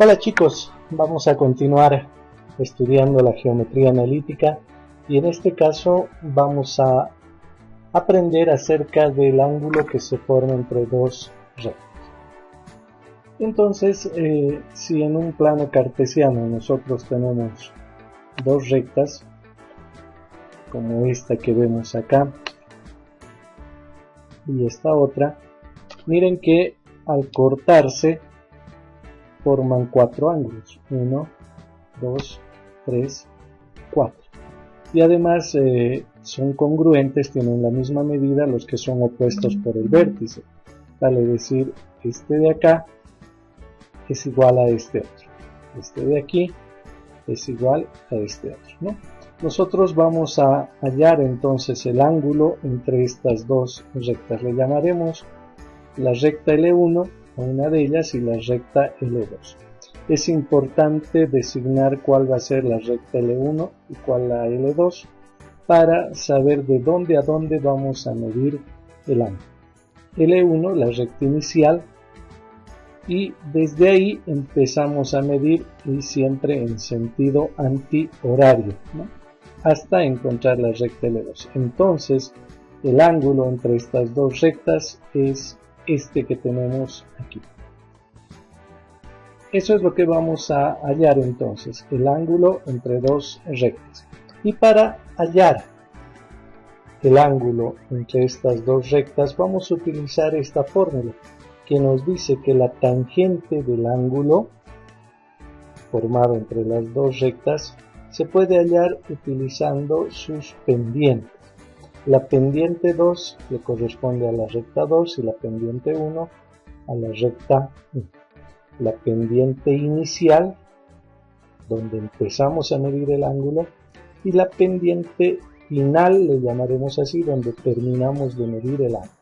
Hola chicos, vamos a continuar estudiando la geometría analítica y en este caso vamos a aprender acerca del ángulo que se forma entre dos rectas. Entonces, si en un plano cartesiano nosotros tenemos dos rectas, como esta que vemos acá y esta otra, miren que al cortarse forman cuatro ángulos, 1, 2, 3, 4, y además son congruentes, tienen la misma medida los que son opuestos por el vértice, vale decir, este de acá es igual a este otro, este de aquí es igual a este otro, ¿no? Nosotros vamos a hallar entonces el ángulo entre estas dos rectas, le llamaremos la recta L1 a una de ellas y la recta L2. Es importante designar cuál va a ser la recta L1 y cuál la L2 para saber de dónde a dónde vamos a medir el ángulo. L1, la recta inicial, y desde ahí empezamos a medir y siempre en sentido antihorario, ¿no? Hasta encontrar la recta L2. Entonces, el ángulo entre estas dos rectas es este que tenemos aquí. Eso es lo que vamos a hallar entonces, el ángulo entre dos rectas. Y para hallar el ángulo entre estas dos rectas vamos a utilizar esta fórmula que nos dice que la tangente del ángulo formado entre las dos rectas se puede hallar utilizando sus pendientes. La pendiente 2 le corresponde a la recta 2 y la pendiente 1 a la recta 1. La pendiente inicial, donde empezamos a medir el ángulo, y la pendiente final, le llamaremos así, donde terminamos de medir el ángulo.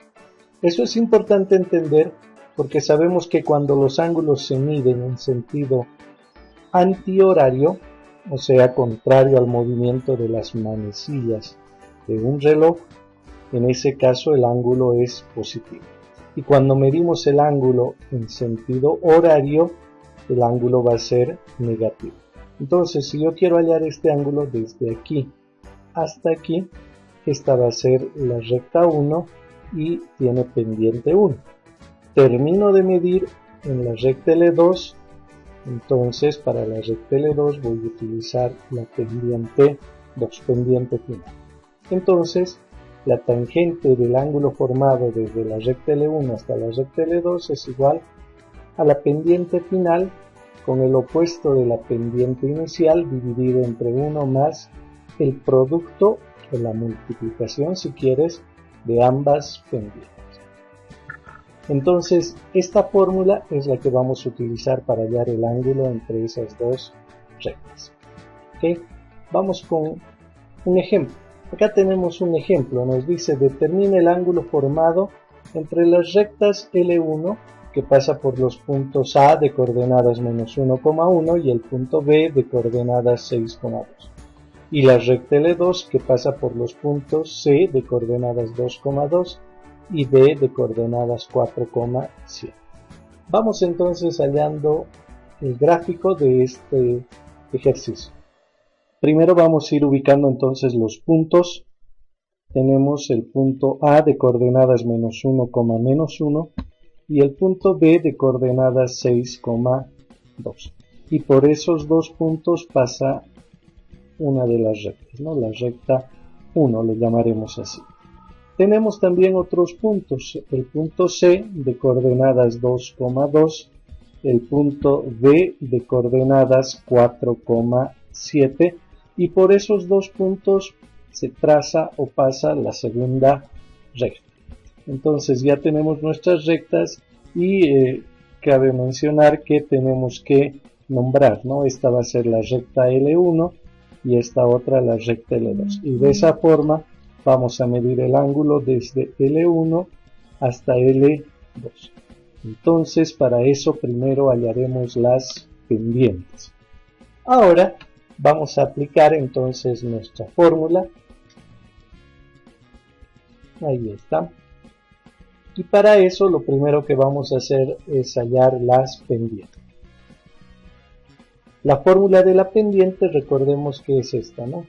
Eso es importante entender porque sabemos que cuando los ángulos se miden en sentido antihorario, o sea, contrario al movimiento de las manecillas de un reloj, en ese caso el ángulo es positivo. Y cuando medimos el ángulo en sentido horario, el ángulo va a ser negativo. Entonces, si yo quiero hallar este ángulo desde aquí hasta aquí, esta va a ser la recta 1 y tiene pendiente 1. Termino de medir en la recta L2, entonces para la recta L2 voy a utilizar la pendiente 2, pendiente final. Entonces, la tangente del ángulo formado desde la recta L1 hasta la recta L2 es igual a la pendiente final con el opuesto de la pendiente inicial dividido entre 1 más el producto o la multiplicación, si quieres, de ambas pendientes. Entonces, esta fórmula es la que vamos a utilizar para hallar el ángulo entre esas dos rectas. ¿Okay? Vamos con un ejemplo. Acá tenemos un ejemplo, nos dice determina el ángulo formado entre las rectas L1 que pasa por los puntos A de coordenadas menos 1,1 y el punto B de coordenadas 6,2 y la recta L2 que pasa por los puntos C de coordenadas 2,2 y D de coordenadas 4,7. Vamos entonces hallando el gráfico de este ejercicio. Primero vamos a ir ubicando entonces los puntos. Tenemos el punto A de coordenadas menos 1, menos 1 y el punto B de coordenadas 6,2. Y por esos dos puntos pasa una de las rectas, ¿no? La recta 1 le llamaremos así. Tenemos también otros puntos, el punto C de coordenadas 2,2, el punto D de coordenadas 4,7 y por esos dos puntos se traza o pasa la segunda recta. Entonces ya tenemos nuestras rectas y cabe mencionar que tenemos que nombrar, ¿no? Esta va a ser la recta L1 y esta otra la recta L2 y de esa forma vamos a medir el ángulo desde L1 hasta L2. Entonces para eso primero hallaremos las pendientes. Ahora vamos a aplicar entonces nuestra fórmula. Ahí está. Y para eso lo primero que vamos a hacer es hallar las pendientes. La fórmula de la pendiente, recordemos que es esta, ¿no?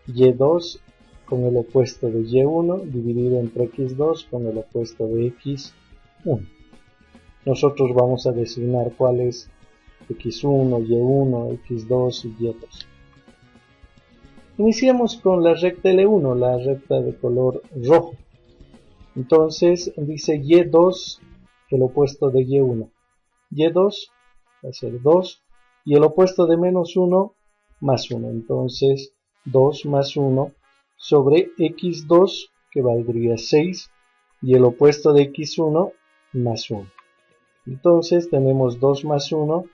Y2 con el opuesto de Y1 dividido entre X2 con el opuesto de X1. Nosotros vamos a designar cuál es X1, Y1, X2 y Y2. Iniciemos con la recta L1, la recta de color rojo. Entonces dice Y2, el opuesto de Y1. Y2 va a ser 2 y el opuesto de menos 1, más 1. Entonces 2 más 1 sobre X2, que valdría 6, y el opuesto de X1, más 1. Entonces tenemos 2 más 1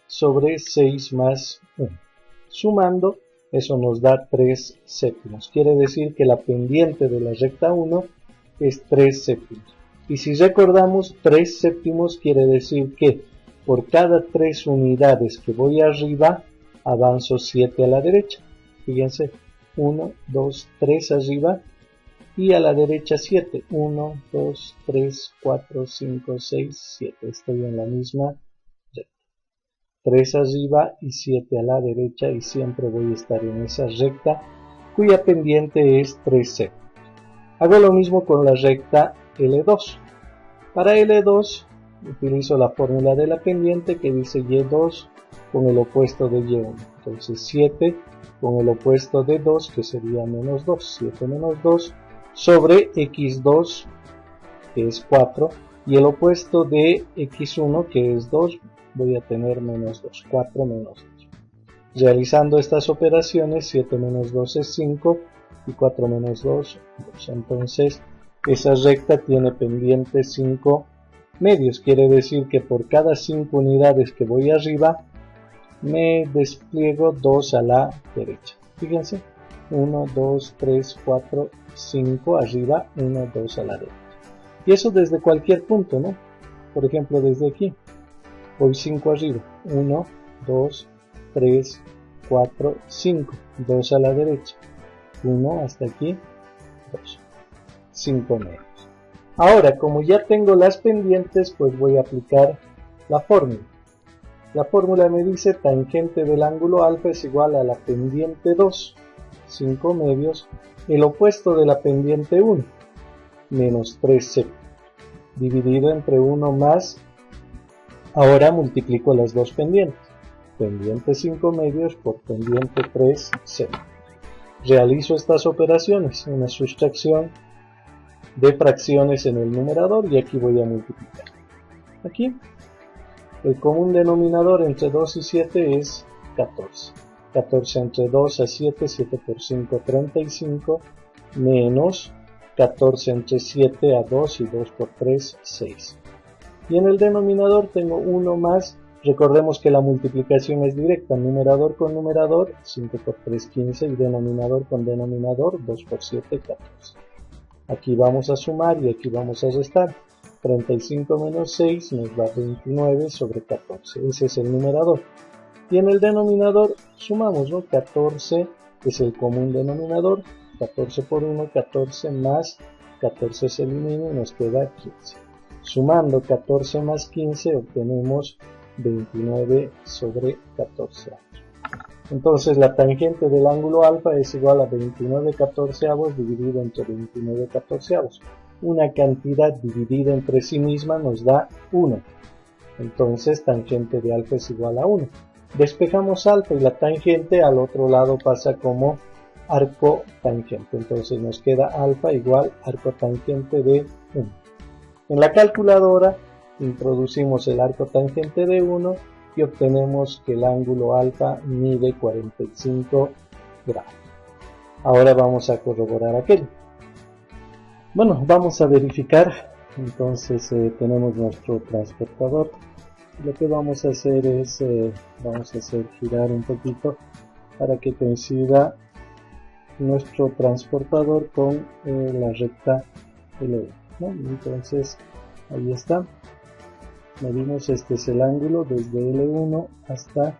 sobre 6 más 1. Sumando, eso nos da 3 séptimos. Quiere decir que la pendiente de la recta 1 es 3 séptimos. Y si recordamos, 3 séptimos quiere decir que por cada 3 unidades que voy arriba, avanzo 7 a la derecha. Fíjense, 1, 2, 3 arriba y a la derecha 7. 1, 2, 3, 4, 5, 6, 7. Estoy en la misma recta. 3 arriba y 7 a la derecha y siempre voy a estar en esa recta cuya pendiente es 3 séptimos. Hago lo mismo con la recta L2. Para L2 utilizo la fórmula de la pendiente que dice Y2 con el opuesto de Y1. Entonces 7 con el opuesto de 2, que sería menos 2. 7 menos 2 sobre X2, que es 4. Y el opuesto de X1, que es 2, voy a tener menos 2. 4 menos 2. Realizando estas operaciones, 7 menos 2 es 5 y 4 menos 2, 2. Entonces esa recta tiene pendiente 5 medios. Quiere decir que por cada 5 unidades que voy arriba, me despliego 2 a la derecha. Fíjense, 1, 2, 3, 4, 5 arriba, 1, 2 a la derecha. Y eso desde cualquier punto, ¿no? Por ejemplo, desde aquí, voy 5 arriba, 1, 2, 3, 4, 5, 2 a la derecha, 1 hasta aquí, 2, 5 medios. Ahora, como ya tengo las pendientes, pues voy a aplicar la fórmula. La fórmula me dice tangente del ángulo alfa es igual a la pendiente 2, 5 medios, el opuesto de la pendiente 1, menos 3 séptimos, dividido entre 1 más, ahora multiplico las dos pendientes, pendiente 5 medios por pendiente 3 séptimos. Realizo estas operaciones, una sustracción de fracciones en el numerador y aquí voy a multiplicar. Aquí el común denominador entre 2 y 7 es 14. 14 entre 2 a 7, 7 por 5, 35, menos 14 entre 7 a 2 y 2 por 3, 6. Y en el denominador tengo 1 más, recordemos que la multiplicación es directa, numerador con numerador, 5 por 3, 15, y denominador con denominador, 2 por 7, 14. Aquí vamos a sumar y aquí vamos a restar. 35 menos 6 nos da 29 sobre 14. Ese es el numerador. Y en el denominador sumamos, ¿no? 14 es el común denominador. 14 por 1, 14 más 14 se elimina y nos queda 15. Sumando 14 más 15 obtenemos 29 sobre 14. Entonces la tangente del ángulo alfa es igual a 29 catorceavos dividido entre 29 catorceavos. Una cantidad dividida entre sí misma nos da 1. Entonces tangente de alfa es igual a 1. Despejamos alfa y la tangente al otro lado pasa como arco tangente. Entonces nos queda alfa igual arco tangente de 1. En la calculadora introducimos el arco tangente de 1 y obtenemos que el ángulo alfa mide 45 grados. Ahora vamos a corroborar aquello. Bueno, vamos a verificar. Entonces tenemos nuestro transportador. Lo que vamos a hacer es hacer girar un poquito para que coincida nuestro transportador con la recta L1, ¿no? Entonces ahí está. Medimos, este es el ángulo desde L1 hasta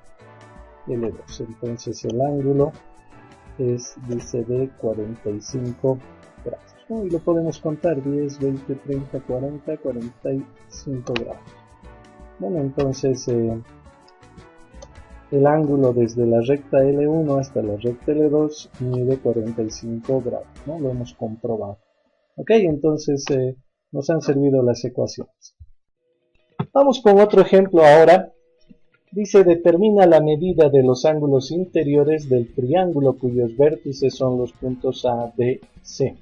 L2. Entonces el ángulo dice de 45 grados. Y lo podemos contar, 10, 20, 30, 40, 45 grados. Bueno, entonces el ángulo desde la recta L1 hasta la recta L2 mide 45 grados, ¿no? Lo hemos comprobado. Ok, entonces nos han servido las ecuaciones. Vamos con otro ejemplo ahora. Dice, determina la medida de los ángulos interiores del triángulo cuyos vértices son los puntos A, B, C.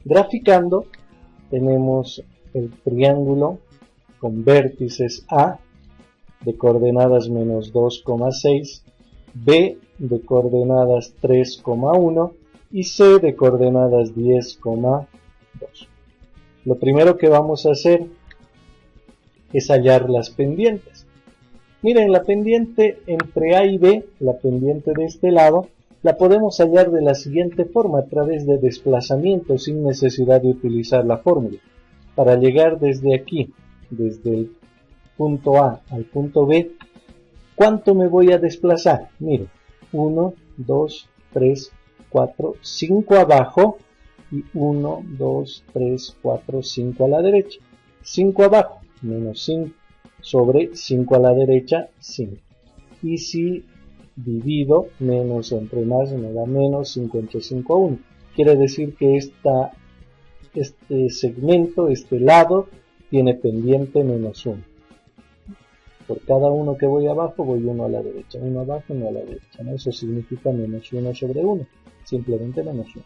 Graficando, tenemos el triángulo con vértices A de coordenadas menos 2,6, B de coordenadas 3,1 y C de coordenadas 10,2. Lo primero que vamos a hacer es hallar las pendientes. Miren, la pendiente entre A y B, la pendiente de este lado, la podemos hallar de la siguiente forma, a través de desplazamiento, sin necesidad de utilizar la fórmula. Para llegar desde aquí, desde el punto A al punto B, ¿cuánto me voy a desplazar? Miren, 1, 2, 3, 4, 5 abajo y 1, 2, 3, 4, 5 a la derecha. 5 abajo, menos 5, sobre 5 a la derecha, 5. Y si divido menos entre más me da menos, 5 entre 5 a 1. Quiere decir que este segmento, este lado, tiene pendiente menos 1. Por cada uno que voy abajo, voy 1 a la derecha. 1 abajo, 1 a la derecha, ¿no? Eso significa menos 1 sobre 1. Simplemente menos 1.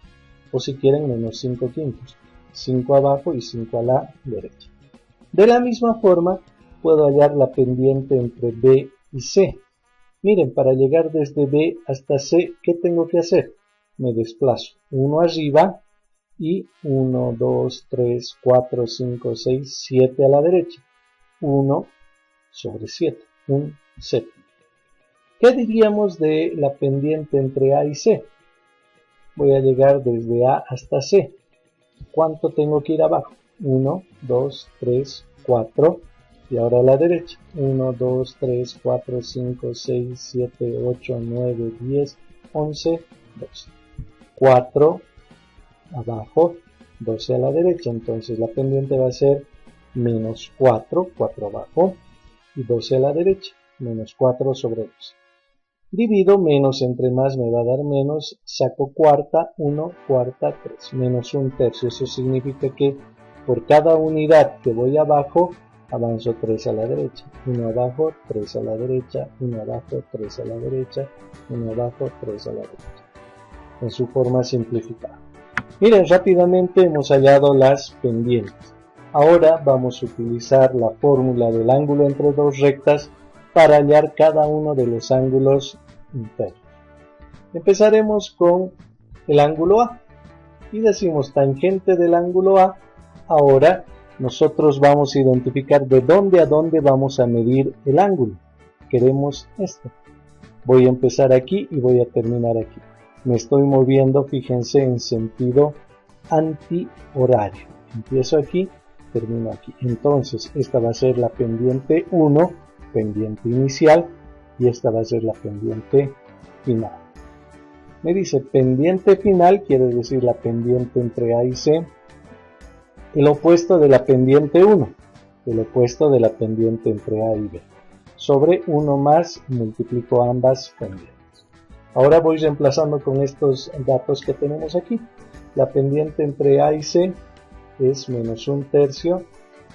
O si quieren, menos 5 quintos. 5 abajo y 5 a la derecha. De la misma forma, puedo hallar la pendiente entre B y C. Miren, para llegar desde B hasta C, ¿qué tengo que hacer? Me desplazo 1 arriba y 1, 2, 3, 4, 5, 6, 7 a la derecha. 1 sobre 7, un séptimo. ¿Qué diríamos de la pendiente entre A y C? Voy a llegar desde A hasta C. ¿Cuánto tengo que ir abajo? 1, 2, 3, 4. Y ahora a la derecha, 1, 2, 3, 4, 5, 6, 7, 8, 9, 10, 11, 12. 4 abajo, 12 a la derecha. Entonces la pendiente va a ser menos 4, 4 abajo, y 12 a la derecha, menos 4 sobre 12. Divido, menos entre más me va a dar menos, saco cuarta, 1, cuarta, 3, menos 1 tercio. Eso significa que por cada unidad que voy abajo, avanzo 3 a la derecha, 1 abajo, 3 a la derecha, 1 abajo, 3 a la derecha, 1 abajo, 3 a la derecha, en su forma simplificada. Miren, rápidamente hemos hallado las pendientes. Ahora vamos a utilizar la fórmula del ángulo entre dos rectas para hallar cada uno de los ángulos internos. Empezaremos con el ángulo A y decimos tangente del ángulo A. Ahora nosotros vamos a identificar de dónde a dónde vamos a medir el ángulo. Queremos esto. Voy a empezar aquí y voy a terminar aquí. Me estoy moviendo, fíjense, en sentido antihorario. Empiezo aquí, termino aquí. Entonces, esta va a ser la pendiente 1, pendiente inicial, y esta va a ser la pendiente final. Me dice pendiente final, quiere decir la pendiente entre A y C, el opuesto de la pendiente 1, el opuesto de la pendiente entre A y B. Sobre 1 más multiplico ambas pendientes. Ahora voy reemplazando con estos datos que tenemos aquí. La pendiente entre A y C es menos 1 tercio.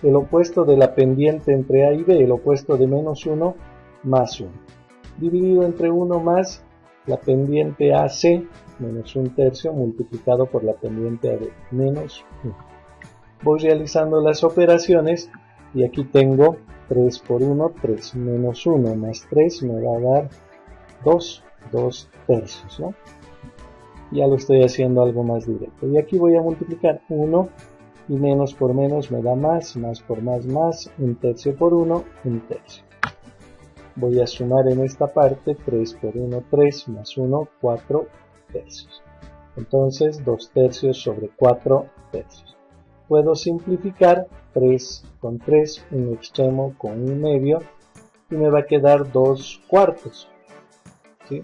El opuesto de la pendiente entre A y B, el opuesto de menos 1, más 1. Dividido entre 1 más la pendiente AC, menos 1 tercio, multiplicado por la pendiente AB, menos 1. Voy realizando las operaciones y aquí tengo 3 por 1, 3, menos 1 más 3 me va a dar 2 tercios, ¿no? Ya lo estoy haciendo algo más directo. Y aquí voy a multiplicar 1 y menos por menos me da más por más, 1 tercio por 1, 1 tercio. Voy a sumar en esta parte 3 por 1, 3, más 1, 4 tercios. Entonces 2 tercios sobre 4 tercios. Puedo simplificar 3 con 3, un extremo con un medio, y me va a quedar 2 cuartos. ¿Sí?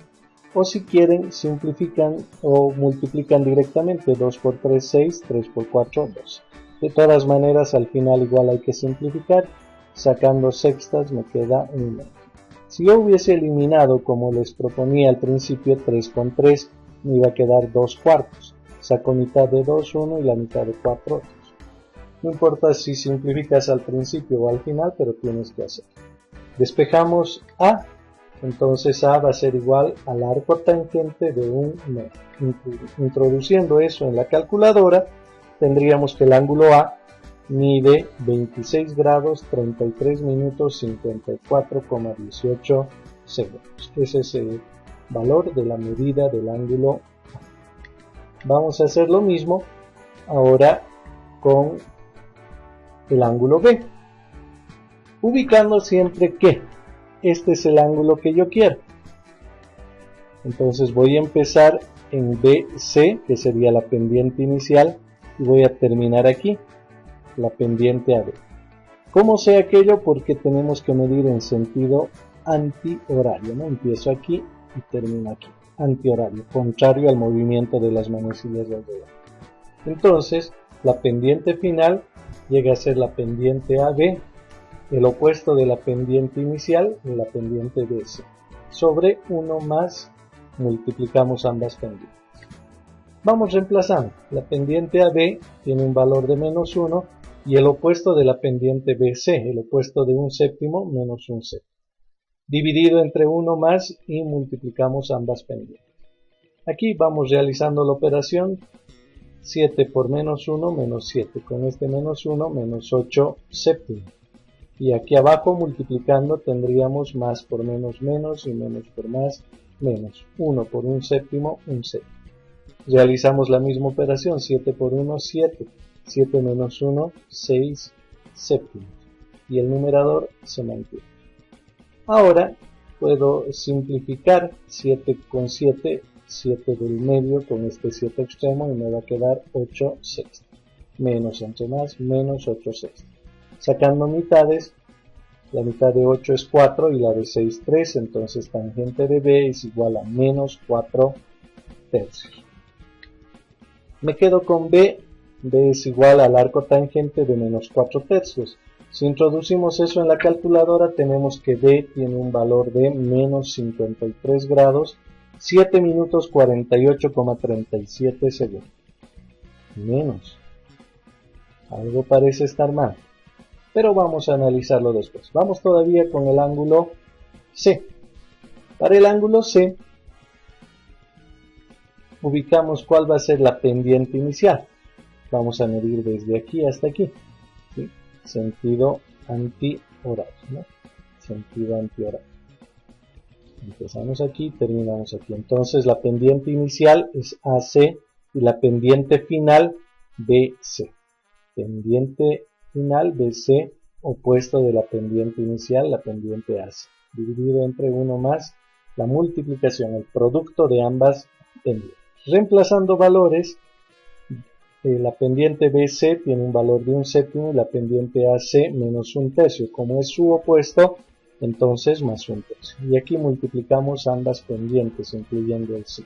O si quieren, simplifican o multiplican directamente. 2 por 3, 6, 3 por 4, 12. De todas maneras, al final igual hay que simplificar. Sacando sextas me queda 1 medio. Si yo hubiese eliminado, como les proponía al principio, 3 con 3, me iba a quedar 2 cuartos. Saco mitad de 2, 1 y la mitad de 4, 2. No importa si simplificas al principio o al final, pero tienes que hacerlo. Despejamos A, entonces A va a ser igual al arco tangente de un metro. Introduciendo eso en la calculadora, tendríamos que el ángulo A mide 26 grados 33 minutos 54,18 segundos. Ese es el valor de la medida del ángulo A. Vamos a hacer lo mismo ahora con el ángulo B, ubicando siempre que este es el ángulo que yo quiero. Entonces voy a empezar en BC, que sería la pendiente inicial, y voy a terminar aquí, la pendiente AB. ¿Cómo sé aquello? Porque tenemos que medir en sentido antihorario, ¿no? Empiezo aquí y termino aquí, antihorario, contrario al movimiento de las manecillas del reloj. Entonces, la pendiente final llega a ser la pendiente AB, el opuesto de la pendiente inicial, la pendiente BC. Sobre 1 más multiplicamos ambas pendientes. Vamos reemplazando. La pendiente AB tiene un valor de menos 1 y el opuesto de la pendiente BC, el opuesto de un séptimo menos un séptimo. Dividido entre 1 más y multiplicamos ambas pendientes. Aquí vamos realizando la operación. 7 por menos 1 menos 7. Con este menos 1 menos 8 séptimos. Y aquí abajo multiplicando tendríamos más por menos menos y menos por más menos. 1 por un séptimo, un séptimo. Realizamos la misma operación. 7 por 1, 7. 7 menos 1, 6 séptimos. Y el numerador se mantiene. Ahora puedo simplificar 7 con 7. 7 del medio con este 7 extremo y me va a quedar 8 sextos. Menos entre más, menos 8 sextos. Sacando mitades, la mitad de 8 es 4 y la de 6 3, entonces tangente de B es igual a menos 4 tercios. Me quedo con B, B es igual al arco tangente de menos 4 tercios. Si introducimos eso en la calculadora, tenemos que B tiene un valor de menos 53 grados, 7 minutos 48,37 segundos. Menos. Algo parece estar mal. Pero vamos a analizarlo después. Vamos todavía con el ángulo C. Para el ángulo C, ubicamos cuál va a ser la pendiente inicial. Vamos a medir desde aquí hasta aquí. ¿Sí? Sentido antihorario, ¿no? Sentido antihorario. Empezamos aquí, terminamos aquí. Entonces la pendiente inicial es AC y la pendiente final BC. Pendiente final BC, opuesto de la pendiente inicial, la pendiente AC. Dividido entre 1 más la multiplicación, el producto de ambas pendientes. Reemplazando valores, la pendiente BC tiene un valor de un séptimo y la pendiente AC menos un tercio. Como es su opuesto, entonces más un tercio. Y aquí multiplicamos ambas pendientes, incluyendo el C.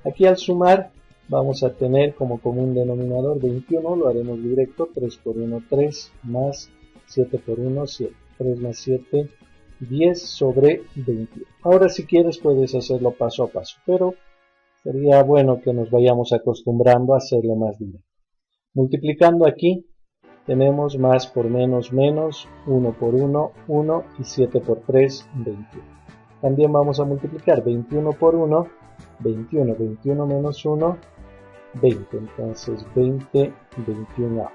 Aquí al sumar vamos a tener como común denominador 21, lo haremos directo, 3 por 1, 3, más 7 por 1, 7. 3 más 7, 10 sobre 21. Ahora si quieres puedes hacerlo paso a paso, pero sería bueno que nos vayamos acostumbrando a hacerlo más directo. Multiplicando aquí, tenemos más por menos menos, 1 por 1, 1 y 7 por 3, 21. También vamos a multiplicar 21 por 1, 21, 21 menos 1, 20. Entonces 20, 21 avos.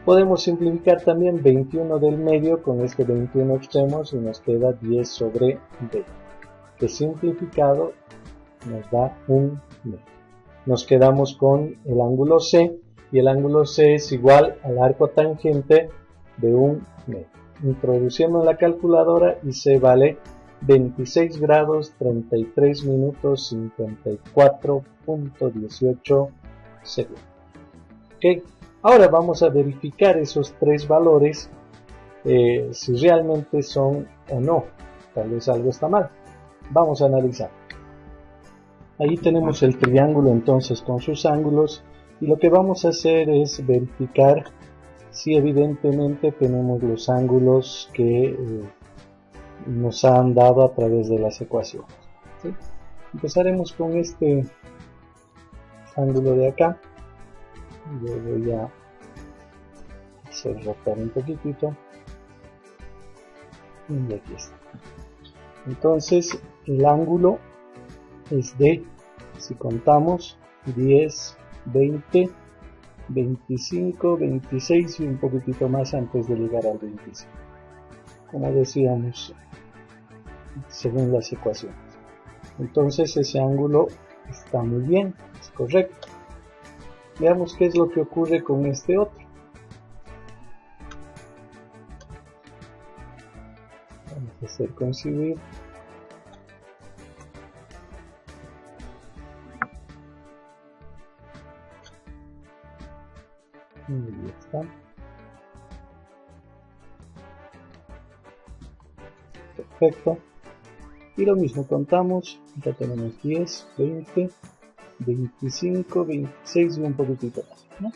Podemos simplificar también 21 del medio con este 21 extremos y nos queda 10 sobre 20. Que simplificado nos da un metro. Nos quedamos con el ángulo C. Y el ángulo C es igual al arco tangente de un metro. Introduciendo en la calculadora y C vale 26 grados 33 minutos 54,18 segundos. ¿Okay? Ahora vamos a verificar esos tres valores si realmente son o no. Tal vez algo está mal. Vamos a analizar. Ahí tenemos el triángulo entonces con sus ángulos. Y lo que vamos a hacer es verificar si evidentemente tenemos los ángulos que nos han dado a través de las ecuaciones, ¿sí? Empezaremos con este ángulo de acá. Yo voy a hacer rotar un poquitito y aquí está. Entonces el ángulo es de, si contamos, 10, 20, 25, 26 y un poquitito más antes de llegar al 25, como decíamos según las ecuaciones. Entonces ese ángulo está muy bien, es correcto. Veamos qué es lo que ocurre con este otro. Vamos a hacer coincidir. Y ahí está. Perfecto. Y lo mismo contamos. Ya tenemos 10, 20, 25, 26 y un poquitito más, ¿no?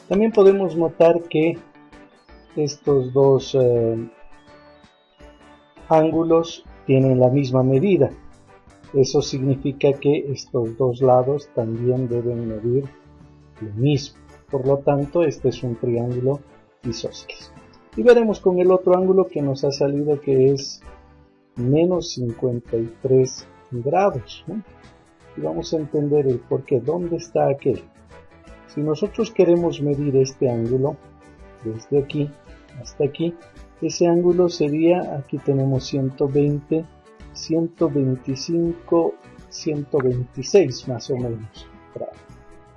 También podemos notar que estos dos ángulos tienen la misma medida. Eso significa que estos dos lados también deben medir lo mismo. Por lo tanto, este es un triángulo isósceles. Y veremos con el otro ángulo que nos ha salido, que es menos 53 grados, ¿no? Y vamos a entender el por qué. ¿Dónde está aquel? Si nosotros queremos medir este ángulo desde aquí hasta aquí, ese ángulo sería, aquí tenemos 120, 125, 126 más o menos grados.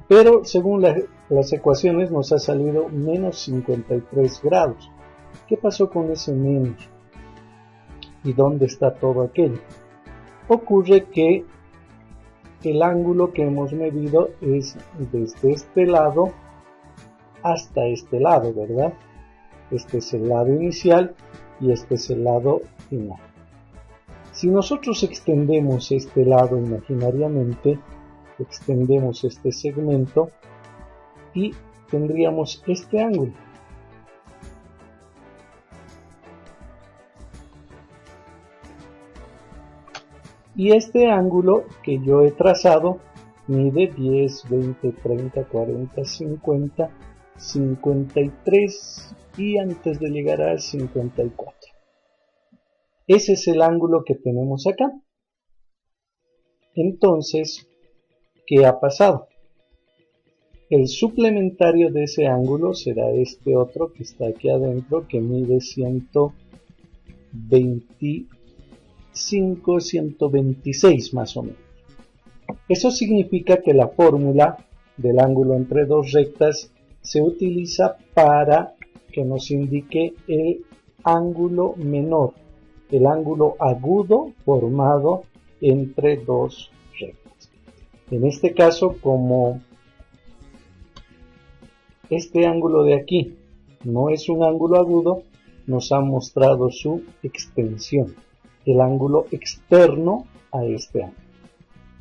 Pero según las ecuaciones nos ha salido menos 53 grados. ¿Qué pasó con ese menos? ¿Y dónde está todo aquello? Ocurre que el ángulo que hemos medido es desde este lado hasta este lado, ¿verdad? Este es el lado inicial y este es el lado final. Si nosotros extendemos este lado imaginariamente, extendemos este segmento y tendríamos este ángulo. Y este ángulo que yo he trazado mide 10, 20, 30, 40, 50, 53 y antes de llegar al 54. Ese es el ángulo que tenemos acá. Entonces, ¿qué ha pasado? El suplementario de ese ángulo será este otro que está aquí adentro, que mide 125, 126 más o menos. Eso significa que la fórmula del ángulo entre dos rectas se utiliza para que nos indique el ángulo menor, el ángulo agudo formado entre dos rectas. En este caso, como este ángulo de aquí no es un ángulo agudo, nos ha mostrado su extensión, el ángulo externo a este ángulo.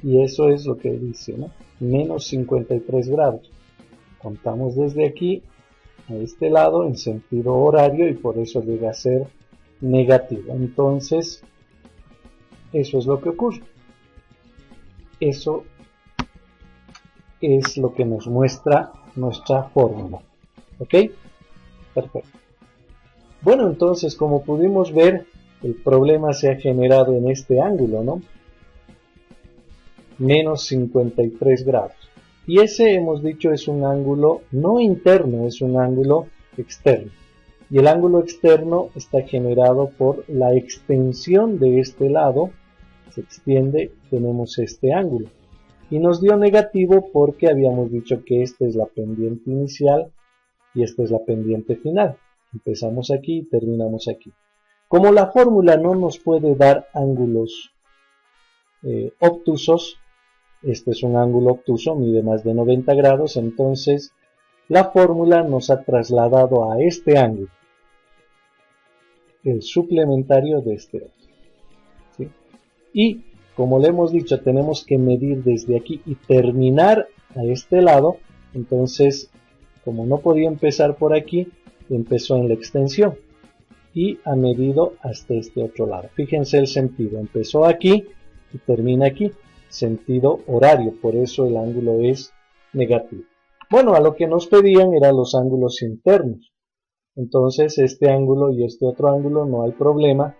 Y eso es lo que dice, ¿no? Menos 53 grados. Contamos desde aquí a este lado en sentido horario y por eso llega a ser negativo. Entonces, eso es lo que ocurre. Eso es lo que nos muestra nuestra fórmula. ¿Ok? Perfecto. Bueno, entonces, como pudimos ver, el problema se ha generado en este ángulo, ¿no? Menos 53 grados. Y ese, hemos dicho, es un ángulo no interno, es un ángulo externo. Y el ángulo externo está generado por la extensión de este lado. Se extiende, tenemos este ángulo. Y nos dio negativo porque habíamos dicho que esta es la pendiente inicial y esta es la pendiente final. Empezamos aquí y terminamos aquí. Como la fórmula no nos puede dar ángulos obtusos, este es un ángulo obtuso, mide más de 90 grados, entonces la fórmula nos ha trasladado a este ángulo, el suplementario de este otro, ¿sí? Y como le hemos dicho, tenemos que medir desde aquí y terminar a este lado, entonces como no podía empezar por aquí, empezó en la extensión. y ha medido hasta este otro lado. Fíjense el sentido, empezó aquí y termina aquí, sentido horario, por eso el ángulo es negativo. Bueno, a lo que nos pedían eran los ángulos internos. Entonces este ángulo y este otro ángulo no hay problema,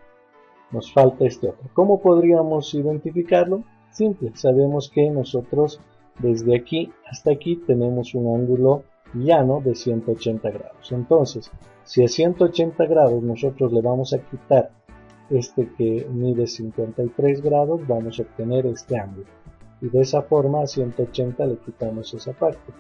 nos falta este otro. ¿Cómo podríamos identificarlo? Simple, sabemos que nosotros desde aquí hasta aquí tenemos un ángulo llano de 180 grados. Entonces, si a 180 grados nosotros le vamos a quitar este que mide 53 grados, vamos a obtener este ángulo. Y de esa forma a 180 le quitamos esa parte.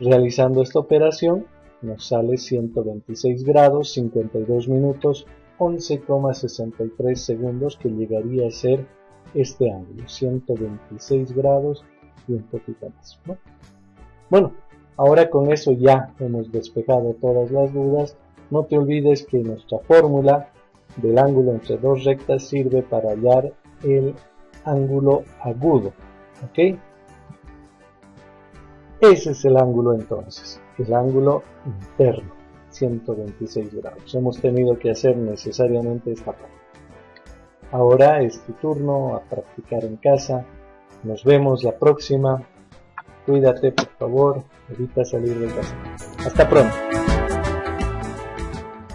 Realizando esta operación nos sale 126 grados, 52 minutos, 11,63 segundos, que llegaría a ser este ángulo, 126 grados y un poquito más, ¿no? Bueno, ahora con eso ya hemos despejado todas las dudas. No te olvides que nuestra fórmula del ángulo entre dos rectas sirve para hallar el ángulo agudo, ¿ok? Ese es el ángulo entonces, el ángulo interno, 126 grados. Hemos tenido que hacer necesariamente esta parte. Ahora es tu turno a practicar en casa. Nos vemos la próxima. Cuídate, por favor. Evita salir de casa. Hasta pronto.